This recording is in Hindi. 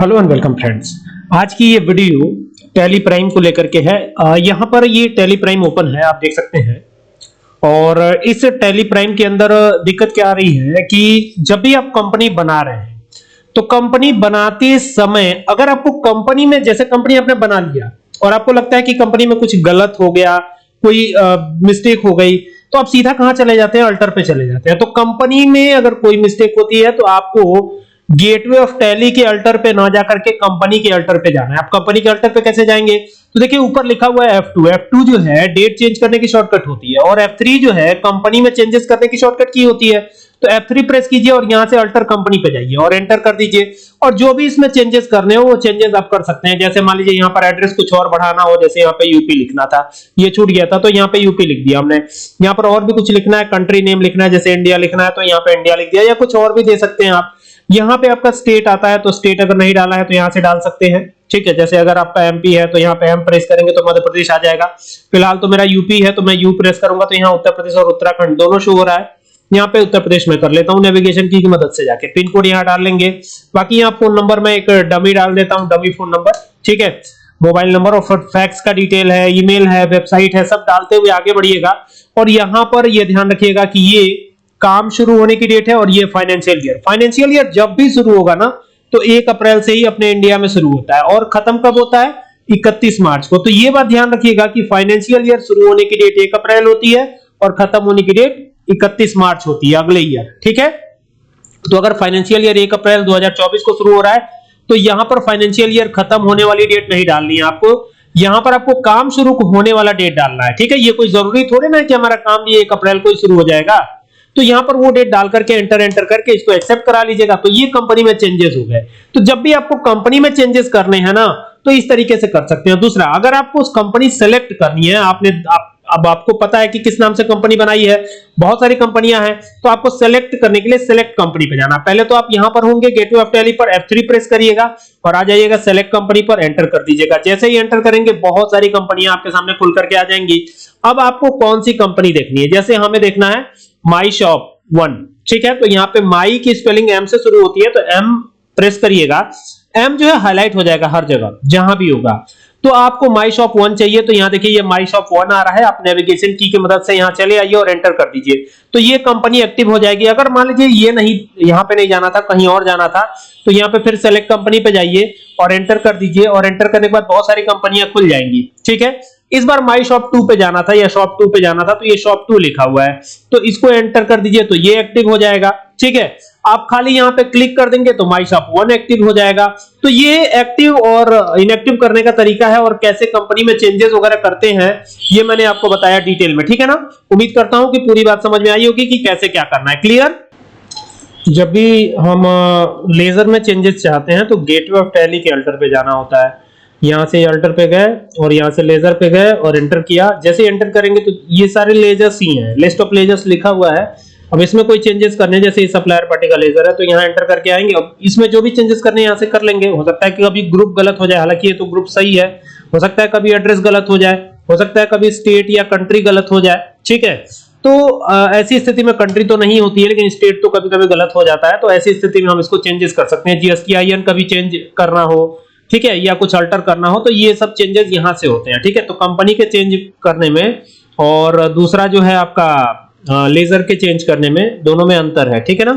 Hello and welcome friends. आज की ये वीडियो टैली प्राइम को लेकर के है। यहाँ पर ये टैली प्राइम ओपन है, आप देख सकते हैं। और इस टैली प्राइम के अंदर दिक्कत क्या आ रही है कि जब भी आप कंपनी बना रहे हैं तो कंपनी बनाते समय अगर आपको कंपनी में, जैसे कंपनी आपने बना लिया और आपको लगता है कि कंपनी में कुछ गलत हो गया, कोई मिस्टेक हो गई, तो आप सीधा कहां चले जाते हैं? अल्टर पे चले जाते हैं। तो कंपनी में अगर कोई मिस्टेक होती है तो आपको गेटवे ऑफ टैली के अल्टर पे ना जाकर के कंपनी के अल्टर पे जाना है। आप कंपनी के अल्टर पे कैसे जाएंगे? तो देखिए ऊपर लिखा हुआ है F2 जो है डेट चेंज करने की शॉर्टकट होती है, और F3 जो है कंपनी में चेंजेस करने की शॉर्टकट की होती है। तो F3 प्रेस कीजिए और यहां से अल्टर कंपनी पे जाइए और एंटर कर दीजिए, और जो भी इसमें चेंजेस करने हो वो चेंजेस आप कर सकते हैं। जैसे मान लीजिए यहाँ पर एड्रेस कुछ और बढ़ाना हो, जैसे यहाँ पे यूपी लिखना था, ये छूट गया था तो यहाँ पे यूपी लिख दिया हमने। यहाँ पर और भी कुछ लिखना है, कंट्री नेम लिखना है, जैसे इंडिया लिखना है तो यहाँ पे इंडिया लिख दिया, या कुछ और भी दे सकते हैं आप। यहाँ पे आपका स्टेट आता है तो स्टेट अगर नहीं डाला है तो यहाँ से डाल सकते हैं, ठीक है। जैसे अगर आपका एमपी है तो यहाँ पे एम प्रेस करेंगे तो मध्य प्रदेश आ जाएगा। फिलहाल तो मेरा यूपी है तो मैं यू प्रेस करूंगा तो यहाँ उत्तर प्रदेश और उत्तराखंड दोनों शो हो रहा है। यहाँ पे उत्तर प्रदेश में कर लेता हूँ नेविगेशन की मदद से जाके। पिन कोड यहाँ डाल लेंगे। बाकी यहाँ फोन नंबर में एक डमी डाल देता हूँ, डमी फोन नंबर, ठीक है। मोबाइल नंबर और फैक्स का डिटेल है, ईमेल है, वेबसाइट है, सब डालते हुए आगे बढ़िएगा। और यहाँ पर ये ध्यान रखिएगा कि ये काम शुरू होने की डेट है और ये फाइनेंशियल ईयर जब भी शुरू होगा ना तो 1 अप्रैल से ही अपने इंडिया में शुरू होता है और खत्म कब होता है? 31 मार्च को। तो ये बात ध्यान रखिएगा कि फाइनेंशियल ईयर शुरू होने की डेट 1 अप्रैल होती है और खत्म होने की डेट 31 मार्च होती है अगले ईयर, ठीक है। तो अगर फाइनेंशियल ईयर 1 अप्रैल 2024 को शुरू हो रहा है तो यहां पर फाइनेंशियल ईयर खत्म होने वाली डेट नहीं डालनी है आपको, यहां पर आपको काम शुरू होने वाला डेट डालना है, ठीक है। ये कोई जरूरी थोड़े ना है कि हमारा काम ये 1 अप्रैल को ही शुरू हो जाएगा। तो यहां पर वो डेट डाल करके एंटर करके इसको एक्सेप्ट करा लीजिएगा। तो ये कंपनी में चेंजेस हो गए। तो जब भी आपको कंपनी में चेंजेस करने हैं ना तो इस तरीके से कर सकते हैं। दूसरा, अगर आपको उस कंपनी सेलेक्ट करनी है, अब आपको पता है कि किस नाम से कंपनी बनाई है, बहुत सारी कंपनियां हैं, तो आपको सेलेक्ट करने के लिए सेलेक्ट कंपनी पे जाना। पहले तो आप यहां पर होंगे गेटवे ऑफ टैली पर, F3 प्रेस करिएगा और आ जाइएगा सेलेक्ट कंपनी पर, एंटर कर दीजिएगा। जैसे ही एंटर करेंगे बहुत सारी कंपनियां आपके सामने खुल करके आ जाएंगी। अब आपको कौन सी कंपनी देखनी है? जैसे हमें देखना है माई शॉप 1, ठीक है। तो यहाँ पे माई की स्पेलिंग एम से शुरू होती है, तो एम प्रेस करिएगा। एम जो है हाईलाइट हो जाएगा हर जगह जहां भी होगा। तो आपको माई शॉप 1 चाहिए तो यहाँ देखिए ये माई शॉप 1 आ रहा है। आप नेविगेशन की मदद से यहाँ चले आइए और एंटर कर दीजिए तो ये कंपनी एक्टिव हो जाएगी। अगर मान लीजिए ये नहीं, यहाँ पे नहीं जाना था, कहीं और जाना था, तो यहाँ पे फिर सेलेक्ट कंपनी पे जाइए और एंटर कर दीजिए, और एंटर करने के बाद बहुत सारी कंपनियां खुल जाएंगी, ठीक है। इस बार माई शॉप 2 पे जाना था या शॉप 2 पे जाना था तो ये शॉप 2 लिखा हुआ है, तो इसको एंटर कर दीजिए तो ये एक्टिव हो जाएगा, ठीक है। आप खाली यहां पे क्लिक कर देंगे तो माई शॉप 1 एक्टिव हो जाएगा। तो ये एक्टिव और इनएक्टिव करने का तरीका है, और कैसे कंपनी में चेंजेस वगैरह करते हैं ये मैंने आपको बताया डिटेल में, ठीक है ना। उम्मीद करता हूं कि पूरी बात समझ में आई होगी कि कैसे क्या करना है। क्लियर? जब भी हम लेजर में चेंजेस चाहते हैं तो गेटवे ऑफ टैली के अल्टर पे जाना होता है। यहां से अल्टर पे गए और यहां से लेजर पे गए और एंटर किया। जैसे एंटर करेंगे तो ये सारे लेजर्स ही हैं, लिस्ट ऑफ लेजर्स लिखा हुआ है। अब इसमें कोई चेंजेस करने, जैसे सप्लायर पार्टी का लेजर है तो यहाँ एंटर करके आएंगे। अब इसमें जो भी चेंजेस करने यहाँ से कर लेंगे। हो सकता है कि कभी ग्रुप गलत हो जाए, हालांकि ये तो ग्रुप सही है। हो सकता है कभी एड्रेस गलत हो जाए, हो सकता है कभी स्टेट या कंट्री गलत हो जाए, ठीक है। तो ऐसी स्थिति में कंट्री तो नहीं होती है लेकिन स्टेट तो कभी कभी गलत हो जाता है, तो ऐसी स्थिति में हम इसको चेंजेस कर सकते हैं। GSTIN कभी चेंज करना हो, ठीक है, या कुछ अल्टर करना हो तो ये सब चेंजेस यहां से होते हैं, ठीक है। तो कंपनी के चेंज करने में और दूसरा जो है आपका लेजर के चेंज करने में, दोनों में अंतर है, ठीक है ना।